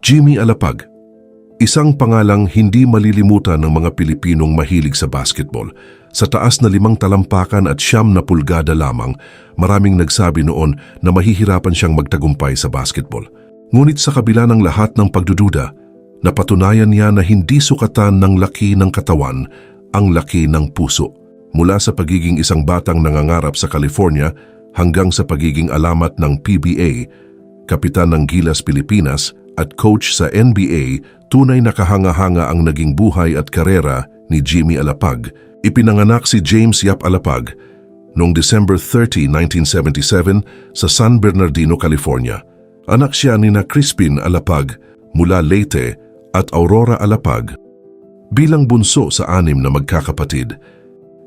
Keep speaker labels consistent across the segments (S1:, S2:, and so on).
S1: Jimmy Alapag, isang pangalang hindi malilimutan ng mga Pilipinong mahilig sa basketball. Sa taas na 5 talampakan at 9 na pulgada lamang, maraming nagsabi noon na mahihirapan siyang magtagumpay sa basketball. Ngunit sa kabila ng lahat ng pagdududa, napatunayan niya na hindi sukatan ng laki ng katawan ang laki ng puso. Mula sa pagiging isang batang nangangarap sa California hanggang sa pagiging alamat ng PBA, kapitan ng Gilas Pilipinas at coach sa NBA, tunay na kahanga-hanga ang naging buhay at karera ni Jimmy Alapag. Ipinanganak si James Yap Alapag noong December 30, 1977 sa San Bernardino, California. Anak siya ni na Crispin Alapag mula Leyte at Aurora Alapag. Bilang bunso sa 6 na magkakapatid,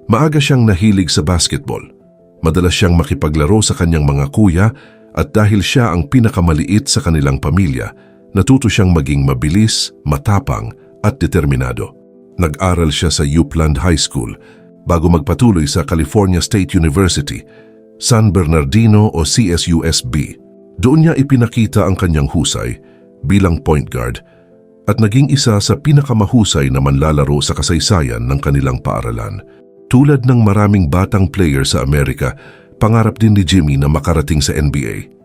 S1: maaga siyang nahilig sa basketball. Madalas siyang makipaglaro sa kanyang mga kuya at dahil siya ang pinakamaliit sa kanilang pamilya, natuto siyang maging mabilis, matapang at determinado. Nag-aral siya sa Upland High School bago magpatuloy sa California State University, San Bernardino o CSUSB. Doon niya ipinakita ang kanyang husay bilang point guard at naging isa sa pinakamahusay na manlalaro sa kasaysayan ng kanilang paaralan. Tulad ng maraming batang player sa Amerika, pangarap din ni Jimmy na makarating sa NBA.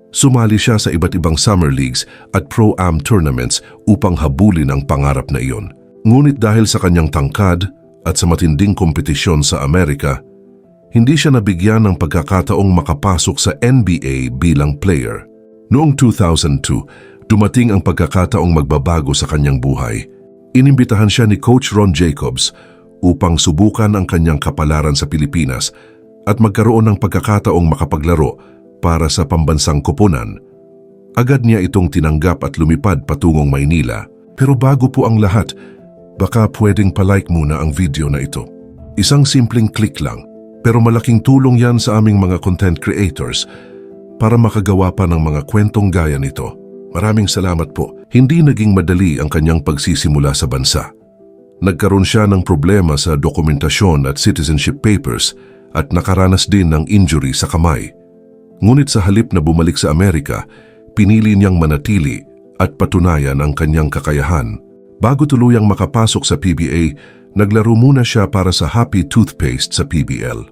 S1: Sumali siya sa iba't ibang summer leagues at pro-am tournaments upang habulin ang pangarap na iyon. Ngunit dahil sa kanyang tangkad at sa matinding kompetisyon sa Amerika, hindi siya nabigyan ng pagkakataong makapasok sa NBA bilang player. Noong 2002, dumating ang pagkakataong magbabago sa kanyang buhay. Inimbitahan siya ni Coach Ron Jacobs upang subukan ang kanyang kapalaran sa Pilipinas at magkaroon ng pagkakataong makapaglaro para sa pambansang koponan. Agad niya itong tinanggap at lumipad patungong Maynila. Pero bago po ang lahat, baka pwedeng palike muna ang video na ito. Isang simpleng click lang, pero malaking tulong yan sa aming mga content creators para makagawa pa ng mga kwentong gaya nito. Maraming salamat po. Hindi naging madali ang kanyang pagsisimula sa bansa. Nagkaroon siya ng problema sa dokumentasyon at citizenship papers at nakaranas din ng injury sa kamay. Ngunit sa halip na bumalik sa Amerika, pinili niyang manatili at patunayan ang kanyang kakayahan. Bago tuluyang makapasok sa PBA, naglaro muna siya para sa Happy Toothpaste sa PBL.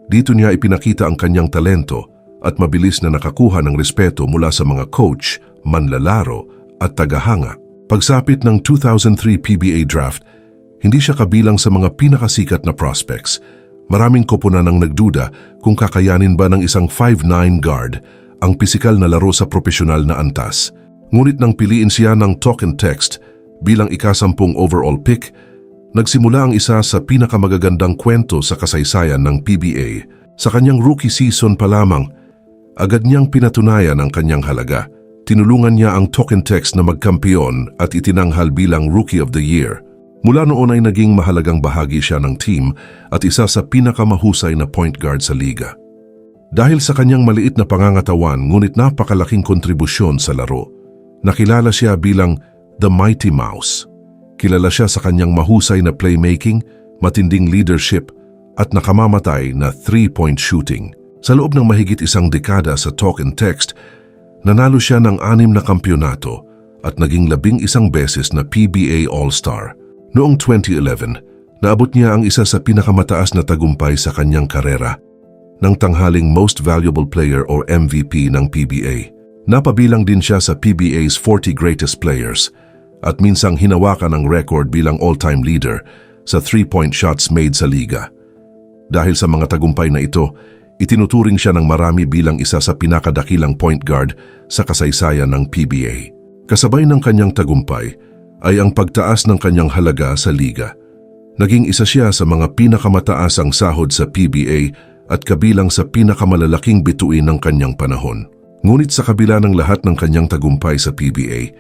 S1: Dito niya ipinakita ang kanyang talento at mabilis na nakakuha ng respeto mula sa mga coach, manlalaro at tagahanga. Pagsapit ng 2003 PBA draft, hindi siya kabilang sa mga pinakasikat na prospects. Maraming koponan ang nagduda kung kakayanin ba ng isang 5'9" guard ang pisikal na laro sa profesional na antas. Ngunit nang piliin siya ng Talk and Text bilang ika-10 overall pick, nagsimula ang isa sa pinakamagagandang kwento sa kasaysayan ng PBA. Sa kanyang rookie season pa lamang, agad niyang pinatunayan ang kanyang halaga. Tinulungan niya ang Talk and Text na magkampiyon at itinanghal bilang Rookie of the Year. Mula noon ay naging mahalagang bahagi siya ng team at isa sa pinakamahusay na point guard sa liga. Dahil sa kanyang maliit na pangangatawan ngunit napakalaking kontribusyon sa laro, nakilala siya bilang The Mighty Mouse. Kilala siya sa kanyang mahusay na playmaking, matinding leadership at nakamamatay na 3-point shooting. Sa loob ng mahigit isang dekada sa Talk and Text, nanalo siya ng 6 na kampyonato at naging 11 beses na PBA All-Star. Noong 2011, naabot niya ang isa sa pinakamataas na tagumpay sa kanyang karera, ng tanghaling Most Valuable Player or MVP ng PBA. Napabilang din siya sa PBA's 40 Greatest Players at minsang hinawakan ang record bilang all-time leader sa 3-point shots made sa liga. Dahil sa mga tagumpay na ito, itinuturing siya ng marami bilang isa sa pinakadakilang point guard sa kasaysayan ng PBA. Kasabay ng kanyang tagumpay ay ang pagtaas ng kanyang halaga sa liga. Naging isa siya sa mga pinakamataasang sahod sa PBA at kabilang sa pinakamalalaking bituin ng kanyang panahon. Ngunit sa kabila ng lahat ng kanyang tagumpay sa PBA,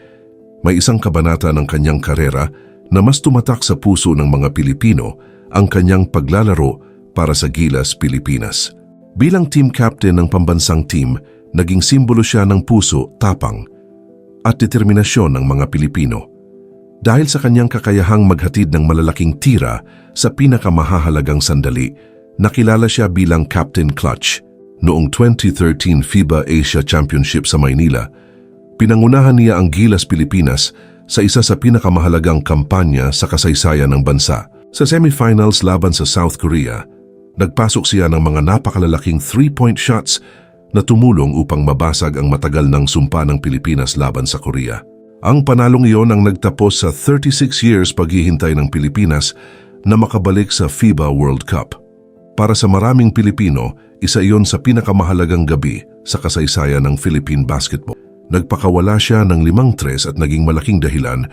S1: may isang kabanata ng kanyang karera na mas tumatak sa puso ng mga Pilipino, ang kanyang paglalaro para sa Gilas Pilipinas. Bilang team captain ng pambansang team, naging simbolo siya ng puso, tapang at determinasyon ng mga Pilipino. Dahil sa kanyang kakayahang maghatid ng malalaking tira sa pinakamahahalagang sandali, nakilala siya bilang Captain Clutch. Noong 2013 FIBA Asia Championship sa Maynila, Pinangunahan niya ang Gilas Pilipinas sa isa sa pinakamahalagang kampanya sa kasaysayan ng bansa. Sa semifinals laban sa South Korea, nagpasok siya ng mga napakalalaking 3-point shots na tumulong upang mabasag ang matagal ng sumpa ng Pilipinas laban sa Korea. Ang panalong iyon ang nagtapos sa 36 years paghihintay ng Pilipinas na makabalik sa FIBA World Cup. Para sa maraming Pilipino, isa iyon sa pinakamahalagang gabi sa kasaysayan ng Philippine basketball. Nagpakawala siya ng 5-3 at naging malaking dahilan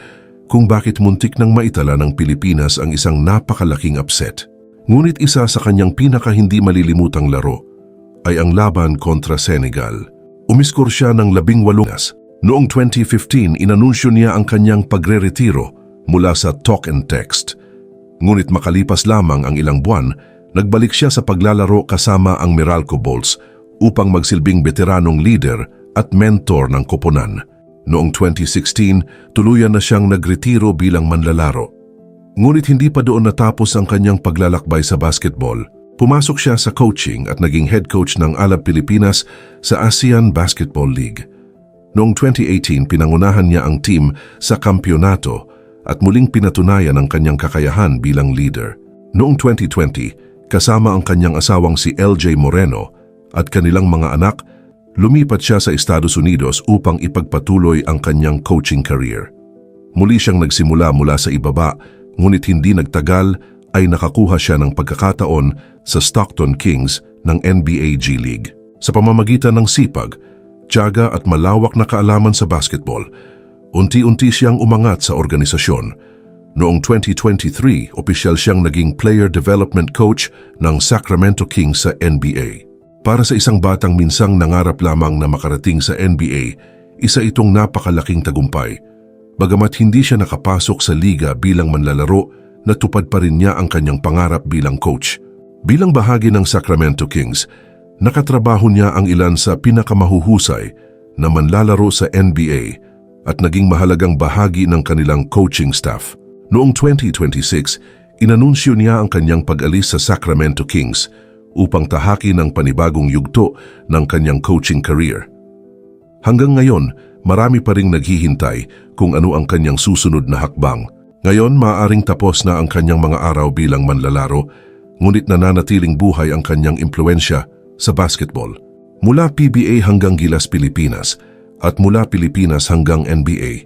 S1: kung bakit muntik nang maitala ng Pilipinas ang isang napakalaking upset. Ngunit isa sa kanyang pinaka-hindi malilimutang laro ay ang laban kontra Senegal. Umiskor siya ng 18. Noong 2015, inanunsyo niya ang kanyang pagre-retiro mula sa talk and text. Ngunit makalipas lamang ang ilang buwan, nagbalik siya sa paglalaro kasama ang Meralco Bolts upang magsilbing veteranong leader at mentor ng koponan. Noong 2016, tuluyan na siyang nagretiro bilang manlalaro. Ngunit hindi pa doon natapos ang kanyang paglalakbay sa basketball. Pumasok siya sa coaching at naging head coach ng Alab Pilipinas sa ASEAN Basketball League. Noong 2018, pinangunahan niya ang team sa kampyonato at muling pinatunayan ang kanyang kakayahan bilang leader. Noong 2020, kasama ang kanyang asawang si LJ Moreno at kanilang mga anak, lumipat siya sa Estados Unidos upang ipagpatuloy ang kanyang coaching career. Muli siyang nagsimula mula sa ibaba, ngunit hindi nagtagal ay nakakuha siya ng pagkakataon sa Stockton Kings ng NBA G League. Sa pamamagitan ng sipag, tiyaga at malawak na kaalaman sa basketball, unti-unti siyang umangat sa organisasyon. Noong 2023, opisyal siyang naging player development coach ng Sacramento Kings sa NBA. Para sa isang batang minsang nangarap lamang na makarating sa NBA, isa itong napakalaking tagumpay. Bagamat hindi siya nakapasok sa liga bilang manlalaro, natupad pa rin niya ang kanyang pangarap bilang coach. Bilang bahagi ng Sacramento Kings, nakatrabaho niya ang ilan sa pinakamahuhusay na manlalaro sa NBA at naging mahalagang bahagi ng kanilang coaching staff. Noong 2026, inanunsyo niya ang kanyang pag-alis sa Sacramento Kings upang tahakin ang panibagong yugto ng kanyang coaching career. Hanggang ngayon, marami pa ring naghihintay kung ano ang kanyang susunod na hakbang. Ngayon, maaaring tapos na ang kanyang mga araw bilang manlalaro, ngunit nananatiling buhay ang kanyang impluensya sa basketball. Mula PBA hanggang Gilas Pilipinas at mula Pilipinas hanggang NBA,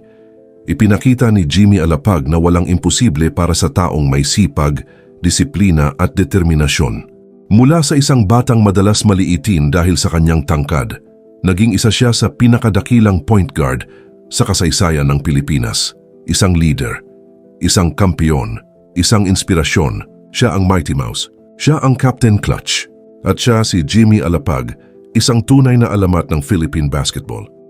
S1: ipinakita ni Jimmy Alapag na walang imposible para sa taong may sipag, disiplina at determinasyon. Mula sa isang batang madalas maliitin dahil sa kanyang tangkad, naging isa siya sa pinakadakilang point guard sa kasaysayan ng Pilipinas. Isang leader, isang kampiyon, isang inspirasyon. Siya ang Mighty Mouse. Siya ang Captain Clutch. At siya si Jimmy Alapag, isang tunay na alamat ng Philippine basketball.